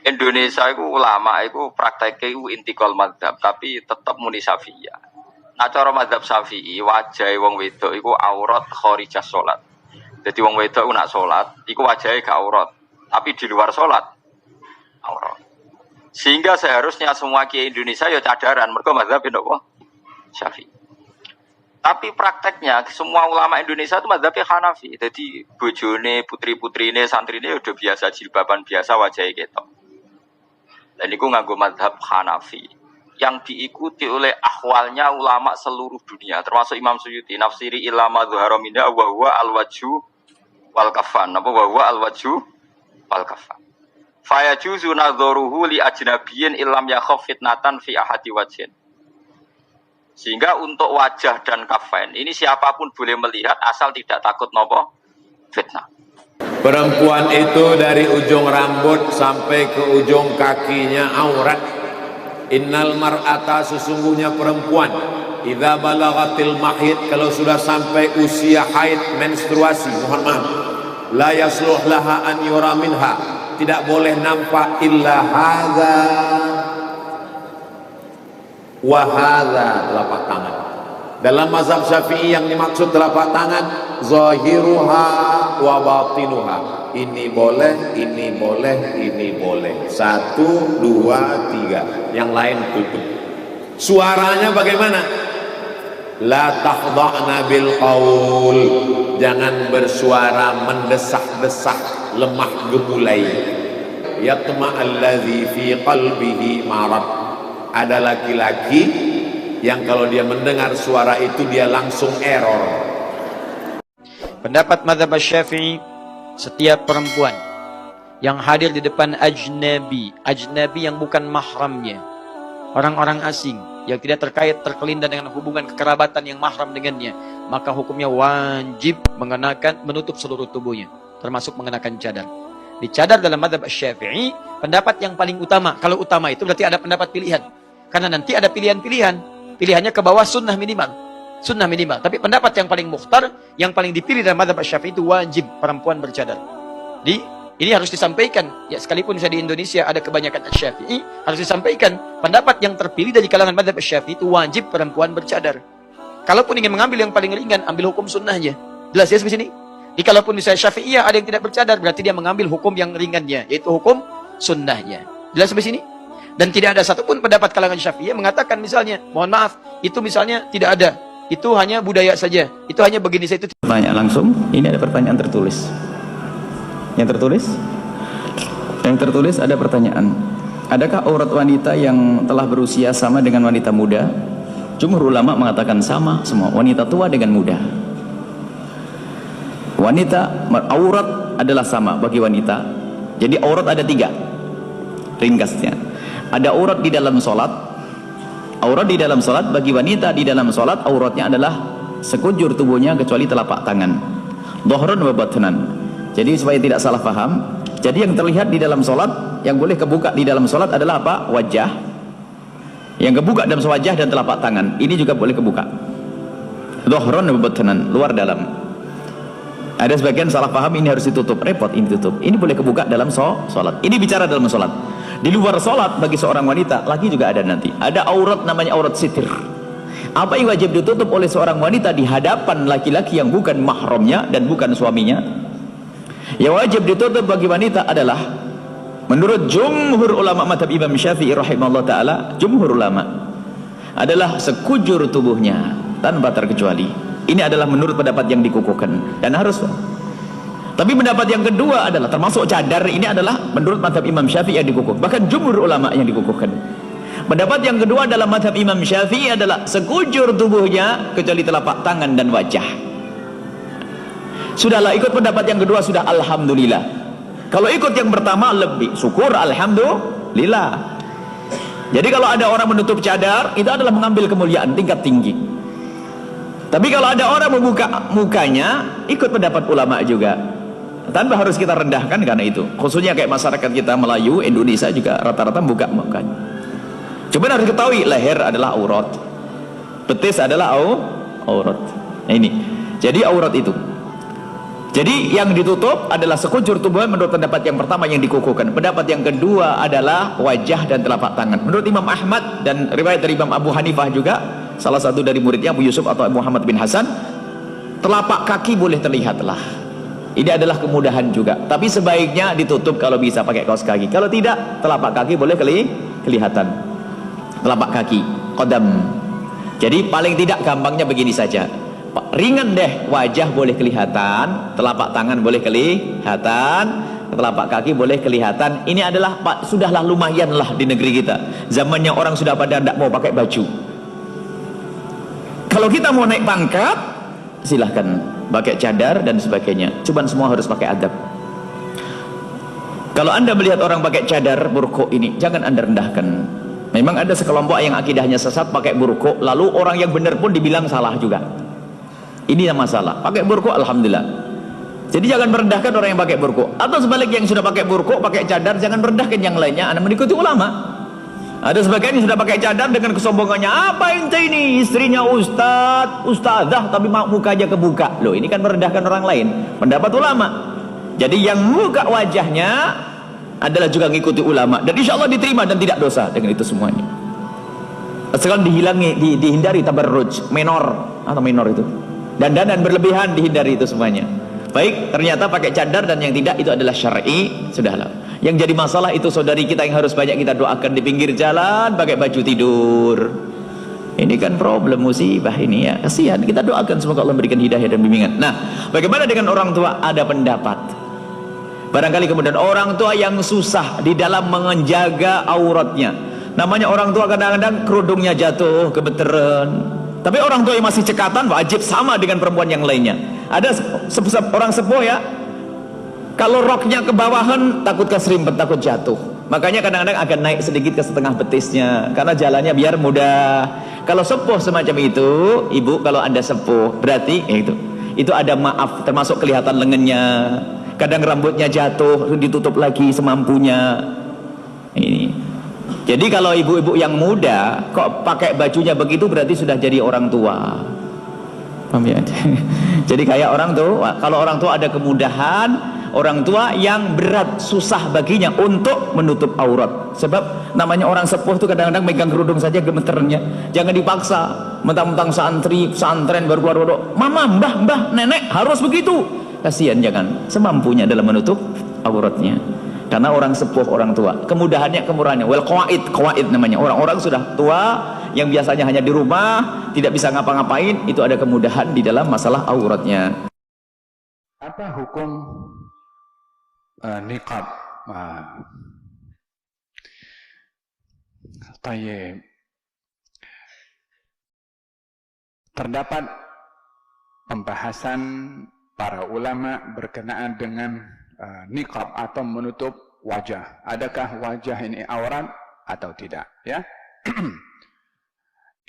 Indonesia itu ulama itu prakteknya itu intikal madzhab tapi tetap muni Syafi'iyah. Nah cara madzhab Syafi'i wajah wong wedok iku aurat kharijah salat. Jadi wong wedok nak salat iku wajahe gak aurat, tapi di luar salat aurat. Sehingga seharusnya semua kiai Indonesia ya cadaran mergo madzhab napa? Syafi'i. Tapi prakteknya semua ulama Indonesia itu madzhabnya Hanafi. Jadi bojone, putri-putrine, santrine udah biasa jilbaban biasa wajahnya ketok. Dan itu nganggo madzhab Hanafi yang diikuti oleh ahwalnya ulama seluruh dunia termasuk Imam Suyuti nafsiri ilama dhuhara minha wa huwa al-wajhu wal kafan apa wa huwa al-wajhu wal kafan fayajuzu nadharuhu li ajnabiyyin illam yakhaf fitnatan fi ahadi wajhin. Sehingga untuk wajah dan kafain ini siapapun boleh melihat asal tidak takut nopo fitnah. Perempuan itu dari ujung rambut sampai ke ujung kakinya aurat. Innal mar'ata sesungguhnya perempuan idza balagatil mahid kalau sudah sampai usia haid menstruasi mohon maaf la yasluh laha an yura minha tidak boleh nampak illa hadza wa hadza telapak tangan. Dalam mazhab Syafi'i yang dimaksud telapak tangan zahiruha wa batinuha. Ini boleh, ini boleh, ini boleh. 1, 2, 3. Yang lain tutup. Suaranya bagaimana? La takhda'na bil qaul. Jangan bersuara mendesak-desak, lemah gemulai. Yatma'alladzi fi qalbihi marad. Ada laki-laki yang kalau dia mendengar suara itu dia langsung error. Pendapat mazhab Syafi'i, setiap perempuan yang hadir di depan ajnabi yang bukan mahramnya, orang-orang asing yang tidak terkelindan dengan hubungan kekerabatan yang mahram dengannya, maka hukumnya wajib menutup seluruh tubuhnya, termasuk mengenakan cadar. Di cadar dalam mazhab Syafi'i, pendapat yang paling utama. Kalau utama itu berarti ada pendapat pilihan. Karena nanti ada pilihan-pilihan. Pilihannya ke bawah sunnah minimal. Sunnah minimal. Tapi pendapat yang paling mukhtar, yang paling dipilih dalam mazhab Syafi'i itu wajib perempuan bercadar. Ini harus disampaikan. Ya, sekalipun saya di Indonesia ada kebanyakan Syafi'i, harus disampaikan. Pendapat yang terpilih dari kalangan mazhab Syafi'i itu wajib perempuan bercadar. Kalaupun ingin mengambil yang paling ringan, ambil hukum sunnahnya. Jelas ya sampai sini? Jadi kalaupun misalnya Syafi'iyah ada yang tidak bercadar, berarti dia mengambil hukum yang ringannya, yaitu hukum sunnahnya. Jelas sampai sini? Dan tidak ada satupun pendapat kalangan Syafi'iyah mengatakan misalnya, mohon maaf, itu misalnya tidak ada. Itu hanya budaya saja. Itu hanya begini saja. Tanya langsung, ini ada pertanyaan tertulis. Yang tertulis ada pertanyaan. Adakah aurat wanita yang telah berusia sama dengan wanita muda? Jumhur ulama mengatakan sama semua. Wanita tua dengan muda. Aurat adalah sama bagi wanita. Jadi aurat ada 3. Ringkasnya. Ada aurat di dalam sholat. Aurat di dalam sholat bagi wanita di dalam sholat auratnya adalah sekujur tubuhnya kecuali telapak tangan. Dhahran wa batnan. Jadi supaya tidak salah paham, jadi yang terlihat di dalam sholat, yang boleh kebuka di dalam sholat adalah apa? Wajah. Yang kebuka dalam wajah dan telapak tangan. Ini juga boleh kebuka. Dhahran wa batnan, luar dalam. Ada sebagian salah paham ini harus ditutup, repot ini tutup. Ini boleh kebuka dalam sholat. Ini bicara dalam sholat. Di luar sholat bagi seorang wanita lagi juga ada nanti. Ada aurat namanya aurat sitir. Apa yang wajib ditutup oleh seorang wanita di hadapan laki-laki yang bukan mahramnya dan bukan suaminya? Yang wajib ditutup bagi wanita adalah menurut jumhur ulama mazhab Imam Syafi'i rahimahullah taala, jumhur ulama adalah sekujur tubuhnya tanpa terkecuali. Ini adalah menurut pendapat yang dikukuhkan dan harus. Tapi pendapat yang kedua adalah termasuk cadar ini adalah menurut mazhab Imam Syafi'i yang dikukuh. Bahkan jumhur ulama yang dikukuhkan. Pendapat yang kedua dalam mazhab Imam Syafi'i adalah sekujur tubuhnya kecuali telapak tangan dan wajah. Sudahlah, ikut pendapat yang kedua sudah alhamdulillah. Kalau ikut yang pertama lebih syukur alhamdulillah. Jadi kalau ada orang menutup cadar itu adalah mengambil kemuliaan tingkat tinggi. Tapi kalau ada orang membuka mukanya ikut pendapat ulama juga. Tanpa harus kita rendahkan karena itu. Khususnya kayak masyarakat kita Melayu, Indonesia juga rata-rata buka mukanya. Cuma harus ketahui leher adalah aurat, betis adalah aurat. Nah ini. Jadi aurat itu. Jadi yang ditutup adalah sekujur tubuh menurut pendapat yang pertama yang dikukuhkan. Pendapat yang kedua adalah wajah dan telapak tangan. Menurut Imam Ahmad dan riwayat dari Imam Abu Hanifah juga, salah satu dari muridnya Abu Yusuf atau Muhammad bin Hasan, telapak kaki boleh terlihat lah. Ini adalah kemudahan juga. Tapi sebaiknya ditutup kalau bisa pakai kaos kaki. Kalau tidak, telapak kaki boleh kelihatan. Telapak kaki, qadam. Jadi paling tidak gampangnya begini saja. Ringan deh, wajah boleh kelihatan, telapak tangan boleh kelihatan, telapak kaki boleh kelihatan. Ini adalah sudahlah lumayan lah di negeri kita. Zamannya orang sudah pada tidak mau pakai baju. Kalau kita mau naik pangkat, silahkan pakai cadar dan sebagainya. Cuman semua harus pakai adab. Kalau anda melihat orang pakai cadar burqu ini, jangan anda rendahkan. Memang ada sekelompok yang akidahnya sesat pakai burqu, lalu orang yang benar pun dibilang salah juga. Ini yang masalah. Pakai burqu alhamdulillah. Jadi jangan merendahkan orang yang pakai burqu. Atau sebaliknya yang sudah pakai burqu, pakai cadar, jangan merendahkan yang lainnya. Anda mengikuti ulama. Ada sebagian yang sudah pakai cadar dengan kesombongannya. Apa ente ini? Istrinya ustadz, ustadzah tapi mukanya kebuka. Loh, ini kan merendahkan orang lain. Pendapat ulama. Jadi yang buka wajahnya adalah juga mengikuti ulama. Dan insya Allah diterima dan tidak dosa dengan itu semuanya. Sekarang dihindari tabarruj menor atau minor itu. Dandanan berlebihan dihindari itu semuanya. Baik, ternyata pakai cadar dan yang tidak itu adalah syar'i, sudahlah. Yang jadi masalah itu saudari kita yang harus banyak kita doakan di pinggir jalan pakai baju tidur. Ini kan problem musibah ini ya. Kasihan, kita doakan semoga Allah memberikan hidayah dan bimbingan. Nah, bagaimana dengan orang tua? Ada pendapat. Barangkali kemudian orang tua yang susah di dalam menjaga auratnya. Namanya orang tua kadang-kadang kerudungnya jatuh, kebeteran. Tapi orang tua yang masih cekatan wajib sama dengan perempuan yang lainnya. Ada orang sepuh ya, kalau roknya ke bawahan takut keserimpet, takut jatuh. Makanya kadang-kadang akan naik sedikit ke setengah betisnya, karena jalannya biar mudah. Kalau sepuh semacam itu, ibu kalau anda sepuh berarti itu ada maaf, termasuk kelihatan lengannya. Kadang rambutnya jatuh, ditutup lagi semampunya. Ini. Jadi kalau ibu-ibu yang muda kok pakai bajunya begitu berarti sudah jadi orang tua. Paham ya? Jadi kayak orang tua, kalau orang tua ada kemudahan, orang tua yang berat susah baginya untuk menutup aurat. Sebab namanya orang sepuh itu kadang-kadang megang kerudung saja gemeternya. Jangan dipaksa. Mentang-mentang santren baru keluar, mama, mbah, nenek harus begitu. Kasihan, jangan. Semampunya dalam menutup auratnya. Karena orang sepuh, orang tua, kemudahannya, kemurahannya. Well, qawaid namanya. Orang-orang sudah tua yang biasanya hanya di rumah, tidak bisa ngapa-ngapain, itu ada kemudahan di dalam masalah auratnya. Apa hukum niqab? Tayyib. Terdapat pembahasan para ulama berkenaan dengan niqab atau menutup wajah. Adakah wajah ini aurat atau tidak? Ya.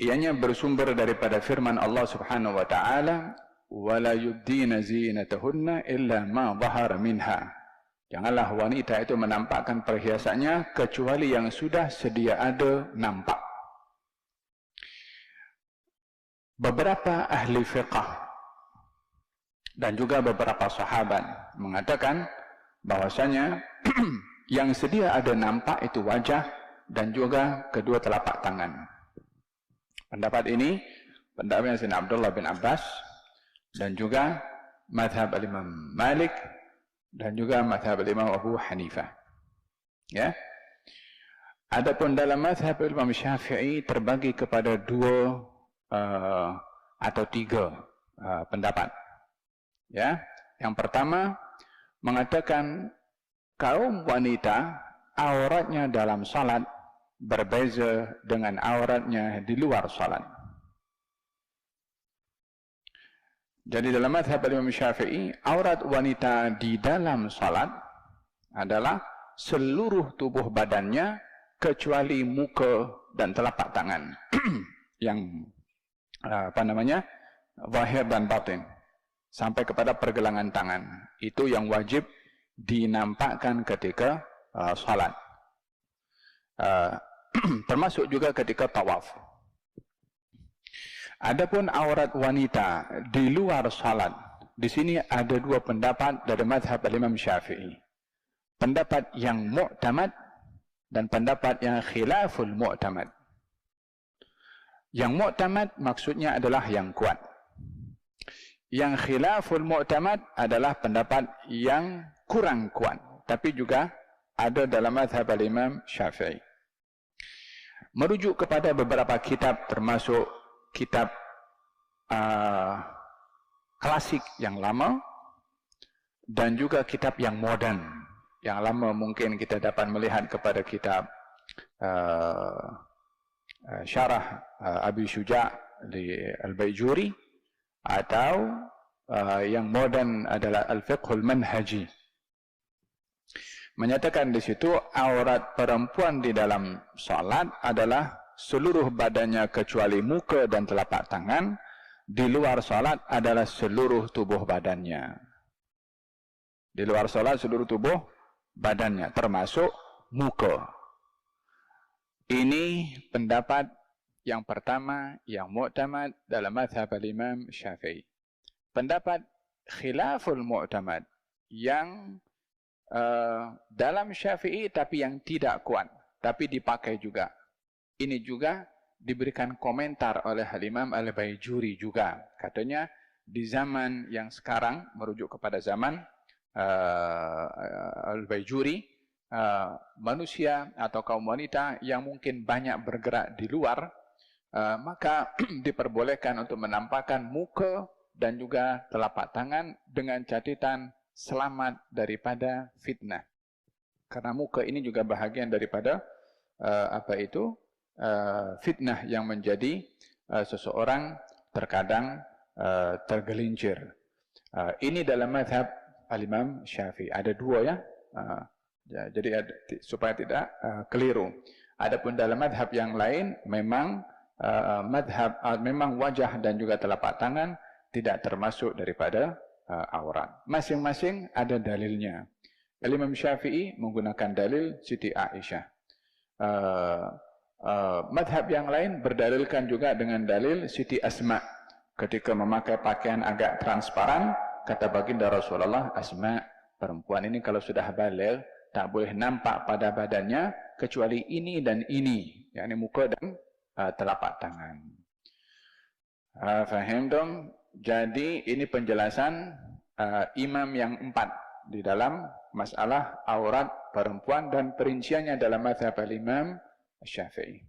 Ianya bersumber daripada firman Allah Subhanahu wa taala, "Wala yubdina zinatahunna illa ma dhahara minha." Janganlah wanita itu menampakkan perhiasannya kecuali yang sudah sedia ada nampak. Beberapa ahli fiqh dan juga beberapa sahabat mengatakan bahwasanya yang sedia ada nampak itu wajah dan juga kedua telapak tangan. Pendapat ini pendapat Sayyidina Abdullah bin Abbas dan juga mazhab Imam Malik dan juga mazhab Imam Abu Hanifah. Ya. Adapun dalam mazhab Imam Syafi'i terbagi kepada dua atau tiga pendapat. Ya, yang pertama mengatakan kaum wanita auratnya dalam salat berbeza dengan auratnya di luar salat. Jadi dalam mazhab Imam Syafi'i, aurat wanita di dalam salat adalah seluruh tubuh badannya kecuali muka dan telapak tangan yang zahir dan batin. Sampai kepada pergelangan tangan. Itu yang wajib dinampakkan ketika salat. Termasuk juga ketika tawaf. Adapun aurat wanita di luar salat, di sini ada dua pendapat dari mazhab Imam Syafi'i. Pendapat yang mu'tamad dan pendapat yang khilaful mu'tamad. Yang mu'tamad maksudnya adalah yang kuat. Yang khilaful mu'tamad adalah pendapat yang kurang kuat, tapi juga ada dalam mazhab Imam Syafi'i. Merujuk kepada beberapa kitab, termasuk kitab klasik yang lama dan juga kitab yang moden. Yang lama mungkin kita dapat melihat kepada kitab Syarah Abi Syuja' di Al-Baijuri, atau yang moden adalah Al-Fiqhul Manhaji. Menyatakan di situ aurat perempuan di dalam salat adalah seluruh badannya kecuali muka dan telapak tangan. Di luar salat adalah seluruh tubuh badannya. Di luar salat seluruh tubuh badannya, termasuk muka. Ini pendapat yang pertama yang mu'tamad dalam mazhab Imam Syafi'i. Pendapat khilaful mu'tamad yang dalam Syafi'i tapi yang tidak kuat, tapi dipakai juga. Ini juga diberikan komentar oleh Imam Al-Baijuri juga. Katanya di zaman yang sekarang, merujuk kepada zaman Al-Baijuri, manusia atau kaum wanita yang mungkin banyak bergerak di luar, maka diperbolehkan untuk menampakkan muka dan juga telapak tangan dengan catatan selamat daripada fitnah. Karena muka ini juga bahagian daripada fitnah yang menjadi seseorang terkadang tergelincir. Ini dalam mazhab Al-Imam Syafi'i. Ada dua ya. Jadi supaya tidak keliru. Adapun dalam mazhab yang lain memang memang wajah dan juga telapak tangan tidak termasuk daripada aurat. Masing-masing ada dalilnya. Al-Imam Syafi'i menggunakan dalil Siti Aisyah. Madhab yang lain berdalilkan juga dengan dalil Siti Asma. Ketika memakai pakaian agak transparan, kata baginda Rasulullah, Asma, perempuan ini kalau sudah baligh tak boleh nampak pada badannya kecuali ini dan ini, yakni muka dan telapak tangan. Faham dong? Jadi ini penjelasan imam yang 4 di dalam masalah aurat perempuan dan perinciannya dalam mazhab Imam Syafi'i.